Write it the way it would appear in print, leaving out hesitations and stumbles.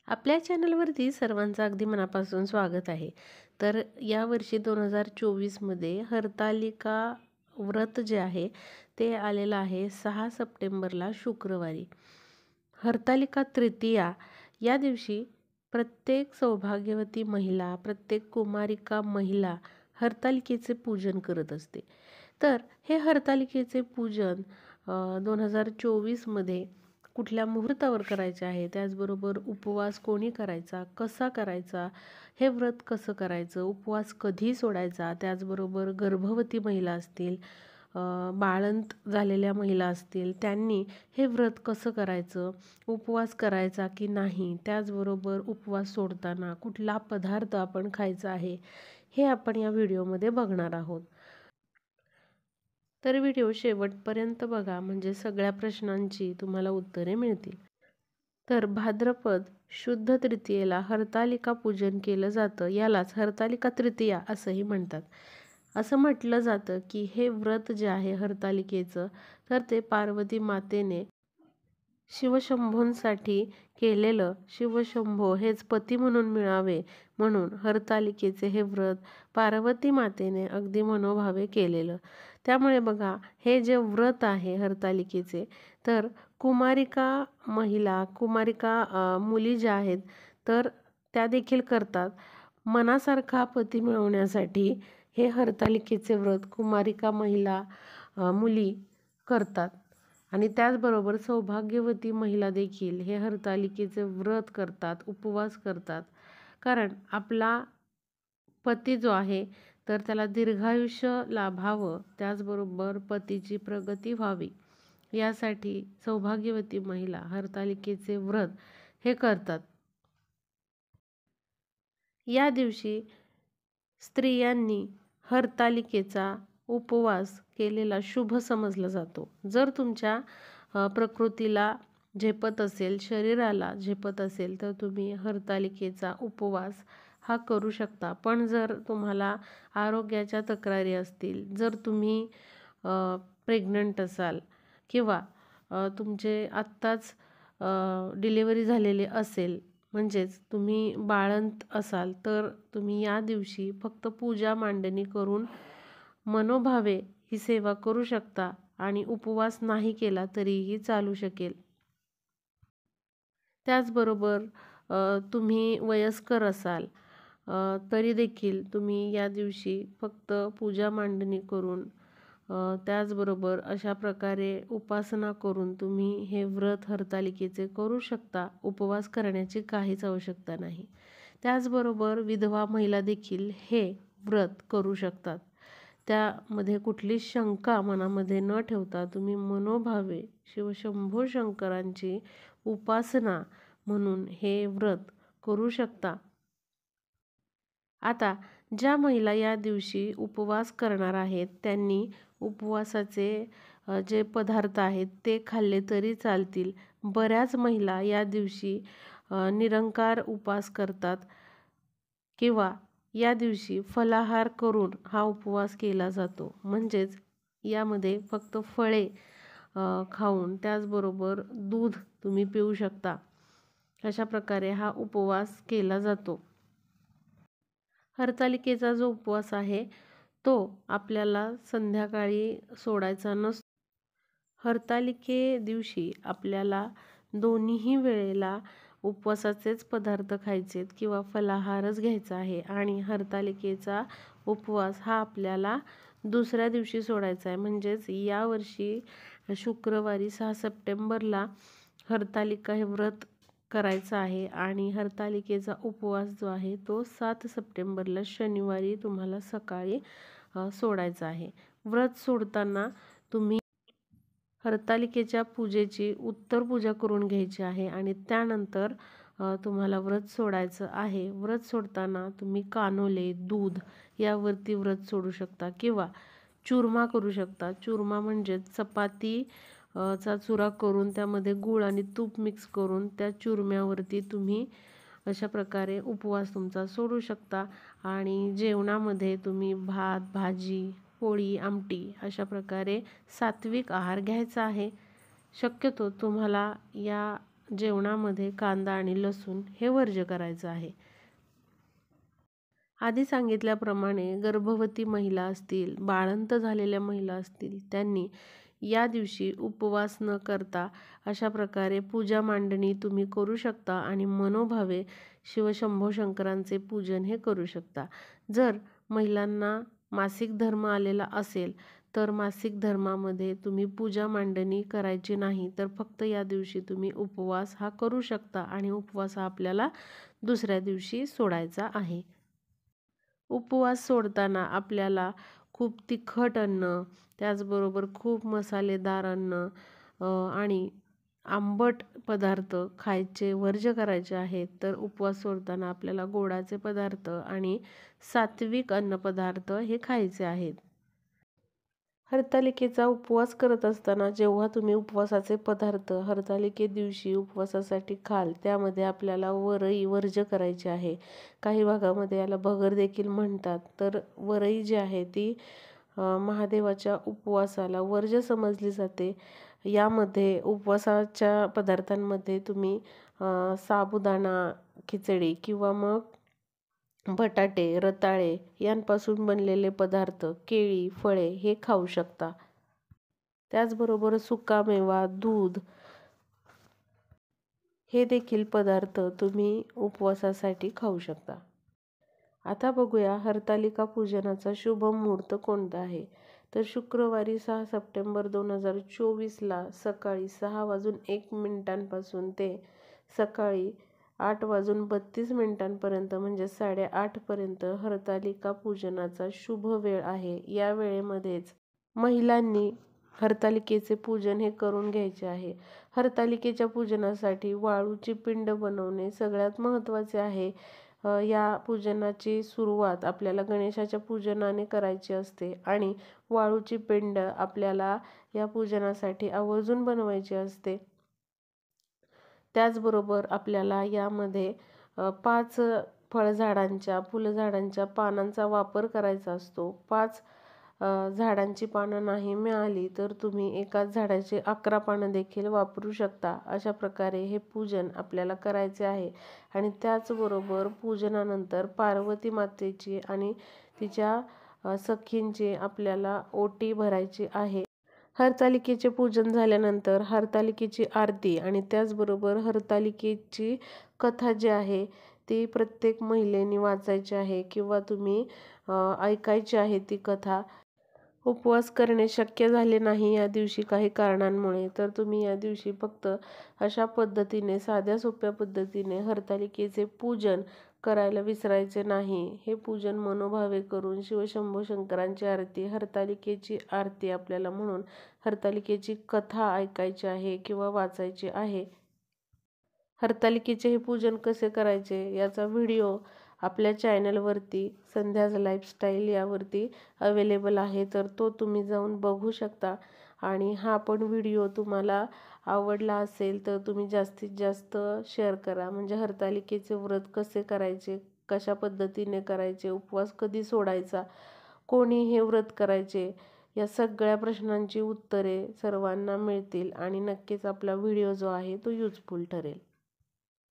आपल्या चॅनलवरती सर्वांचं अगदी मनापासून स्वागत आहे. तर यावर्षी 2024मध्ये हरतालिका व्रत जे आहे ते आलेलं आहे 6 सप्टेंबरला शुक्रवारी. हरतालिका तृतीया या दिवशी प्रत्येक सौभाग्यवती महिला, प्रत्येक कुमारिका महिला हरतालिकेचे पूजन करत असते. तर हे हरतालिकेचे पूजन 2024मध्ये कुठल्या मुहूर्तावर करायचे आहे, त्याचबरोबर उपवास कोणी करायचा, कसा करायचा, हे व्रत कसं करायचं, उपवास कधी सोडायचा, त्याचबरोबर गर्भवती महिला असतील, बाळंत झालेल्या महिला असतील, त्यांनी हे व्रत कसं करायचं, उपवास करायचा की नाही, त्याचबरोबर उपवास सोडताना कुठला पदार्थ आपण खायचा आहे, हे आपण या व्हिडिओमध्ये बघणार आहोत. तर व्हिडिओ शेवटपर्यंत बघा, म्हणजे सगळ्या प्रश्नांची तुम्हाला उत्तरे मिळतील. तर भाद्रपद शुद्ध तृतीयेला हरतालिका पूजन केलं जातं. यालाच हरतालिका तृतीया असंही म्हणतात. असं म्हटलं जातं की हे व्रत जे आहे हरतालिकेचं, तर ते पार्वती मातेने शिवशंभूंसाठी केलेलं, शिवशंभो हेच पती म्हणून मिळावे म्हणून हरतालिकेचे हे व्रत पार्वती मातेने अगदी मनोभावे केलेलं. त्यामुळे बघा, हे जे व्रत आहे हरतालिकेचे, तर कुमारिका महिला, कुमारिका मुली ज्या आहेत, तर त्या देखील करतात. मनासारखा पती मिळवण्यासाठी हे हरतालिकेचे व्रत कुमारिका महिला, मुली करतात. आणि त्याचबरोबर सौभाग्यवती महिला देखील हे हरतालिकेचे व्रत करतात, उपवास करतात. कारण आपला पती जो आहे, तर त्याला दीर्घायुष्य लाभावं, त्याचबरोबर पतीची प्रगती व्हावी, यासाठी सौभाग्यवती महिला हरतालिकेचे व्रत हे करतात. या दिवशी स्त्रियांनी हरतालिकेचा उपवास केलेला शुभ समजला जातो. जर तुमच्या प्रकृतीला झेपत असेल, शरीराला झेपत असेल, तर तुम्ही हरतालिकेचा उपवास हा करू शकता. पण जर तुम्हाला आरोग्याच्या तक्रारी असतील, जर तुम्ही प्रेग्नंट असाल किंवा तुमचे आत्ताच डिलिव्हरी झालेली असेल, म्हणजेच तुम्ही बाळंत असाल, तर तुम्ही या दिवशी फक्त पूजा मांडणी करून मनोभावे ही सेवा करू शकता आणि उपवास नाही केला तरीही चालू शकेल. त्याचबरोबर तुम्ही वयस्कर असाल तरी देखील तुम्ही या दिवशी फक्त पूजा मांडणी करून, त्याचबरोबर अशा प्रकारे उपासना करून तुम्ही हे व्रत हरतालिकेचे करू शकता. उपवास करण्याची काहीच आवश्यकता नाही. त्याचबरोबर विधवा महिला देखील हे व्रत करू शकतात. त्यामध्ये कुठली शंका मनामध्ये न ठेवता तुम्ही मनोभावे शिवशंभो शंकरांची उपासना म्हणून हे व्रत करू शकता. आता ज्या महिला या दिवशी उपवास करणार आहेत, त्यांनी उपवासाचे जे पदार्थ आहेत ते खाल्ले तरी चालतील. बऱ्याच महिला या दिवशी निरंकार उपवास करतात किंवा या दिवशी फलाहार करून हा उपवास केला जातो. म्हणजेच यामध्ये फक्त फळे खाऊन, त्याचबरोबर दूध तुम्ही पिऊ शकता. अशा प्रकारे हा उपवास केला जातो. हरतालिकेचा जो उपवास आहे तो आपल्याला संध्याकाळी सोडायचा नसतो. हरतालिके दिवशी आपल्याला दोन्हीही वेळेला उपवासाचेच पदार्थ खायचेत किंवा फलाहारच घ्यायचा आहे. आणि हरतालिकेचा उपवास हा आपल्याला दुसऱ्या दिवशी सोडायचा आहे. म्हणजेच यावर्षी शुक्रवारी 6 सप्टेंबरला हरतालिका हे व्रत करायचं आहे आणि हरतालिकेचा उपवास जो आहे तो 7 सप्टेंबरला शनिवारी तुम्हाला सकाळी सोडायचा आहे. व्रत सोडताना तुम्ही हरतालिकेच्या पूजेची उत्तर पूजा करून घ्यायची आहे आणि त्यानंतर तुम्हाला व्रत सोडायचं आहे. व्रत सोडताना तुम्ही कानोले, दूध यावरती व्रत सोडू शकता किंवा चुरमा करू शकता. चुरमा म्हणजे चपाती चा चुरा करून त्यामध्ये गूळ आणि तूप मिक्स करून त्या चुरम्यावरती तुम्ही अशा प्रकारे उपवास तुमचा सोडू शकता. आणि जेवणामध्ये तुम्ही भात, भाजी, पोळी, आमटी अशा प्रकारे सात्विक आहार घ्यायचा आहे. शक्यतो तुम्हाला या जेवणामध्ये कांदा आणि लसूण हे वर्ज्य करायचं आहे. आधी सांगितल्याप्रमाणे गर्भवती महिला असतील, बाळंत झालेल्या महिला असतील, त्यांनी या दिवशी उपवास न करता अशा प्रकारे पूजा मांडणी तुम्ही करू शकता आणि मनोभावे शिवशंभो शंकरांचे पूजन हे करू शकता. जर महिलांना मासिक धर्म आलेला असेल तर मासिक धर्मामध्ये तुम्ही पूजा मांडणी करायची नाही, तर फक्त या दिवशी तुम्ही उपवास हा करू शकता आणि उपवास हा आपल्याला दुसऱ्या दिवशी सोडायचा आहे. उपवास सोडताना आपल्याला खूप तिखट अन्न, त्याचबरोबर खूप मसालेदार अन्न आणि आंबट पदार्थ खायचे वर्ज्य करायचे आहेत. तर उपवास सोडताना आपल्याला गोडाचे पदार्थ आणि सात्विक अन्नपदार्थ हे खायचे आहेत. हरतालिकेचा उपवास करत असताना जेव्हा तुम्ही उपवासाचे पदार्थ हरतालिके दिवशी उपवासासाठी खाल, त्यामध्ये आपल्याला वरई वर्ज्य करायची आहे. काही भागामध्ये याला भगर देखील म्हणतात. तर वरई जी आहे ती महादेवाच्या उपवासाला वर्ज्य समजली जाते. यामध्ये उपवासाच्या पदार्थांमध्ये तुम्ही साबुदाणा खिचडी किंवा मग बटाटे, रताळे यांपासून बनलेले पदार्थ, केळी, फळे हे खाऊ शकता. त्याचबरोबर सुकामेवा, दूध हे देखील पदार्थ तुम्ही उपवासासाठी खाऊ शकता. आता बघूया हरतालिका पूजनाचा शुभ मुहूर्त कोणता आहे. तर शुक्रवारी 6 सप्टेंबर 2024ला सकाळी 6:01 ते सकाळी 8:32 म्हणजे 8:30 पर्यंत हरतालिका पूजनाचा शुभ वेळ आहे. या वेळेमध्येच महिलांनी हरतालिकेचे पूजन हे करून घ्यायचे आहे. हरतालिकेच्या पूजनासाठी वाळूची पिंड बनवणे सगळ्यात महत्त्वाचे आहे. या पूजनाची सुरुवात आपल्याला गणेशाच्या पूजनाने करायची असते आणि वाळूची पिंड आपल्याला या पूजनासाठी आवर्जून बनवायची असते. त्याचबरोबर आपल्याला यामध्ये 5 फळझाडांच्या, फुलझाडांच्या पानांचा वापर करायचा असतो. 5 झाडांची पानं नाही मिळाली तर तुम्ही एकाच झाडाची 11 पानं देखील वापरू शकता. अशा प्रकारे हे पूजन आपल्याला करायचे आहे. आणि त्याचबरोबर पूजनानंतर पार्वती मातेची आणि तिच्या सखींची आपल्याला ओटी भरायची आहे. हरतालिकेचे पूजन झाल्यानंतर हरतालिकेची आरती आणि त्याचबरोबर हरतालिकेची कथा जी आहे ती प्रत्येक महिलेने वाचायची आहे किंवा तुम्ही ऐकायची आहे ती कथा. उपवास करणे शक्य झाले नाही या दिवशी काही कारणांमुळे, तर तुम्ही या दिवशी फक्त अशा पद्धतीने, साध्या सोप्या पद्धतीने हरतालिकेचे पूजन करायला विसरायचे नाही. हे पूजन मनोभावे करून शिवशंभो शंकरांची आरती, हरतालिकेची आरती आपल्याला म्हणून हरतालिकेची कथा ऐकायची आहे किंवा वाचायची आहे. हरतालिकेचे हे पूजन कसे करायचे याचा व्हिडिओ आपल्या चॅनलवरती संध्याज लाईफस्टाईल यावरती अवेलेबल आहे, तर तो तुम्ही जाऊन बघू शकता. आणि हा पण व्हिडिओ तुम्हाला आवडला असेल तर तुम्ही जास्तीत जास्त शेअर करा. म्हणजे हरतालिकेचे व्रत कसे करायचे, कशा पद्धतीने करायचे, उपवास कधी सोडायचा, कोणी हे व्रत करायचे, या सगळ्या प्रश्नांची उत्तरे सर्वांना मिळतील आणि नक्कीच आपला व्हिडिओ जो आहे तो युजफुल ठरेल.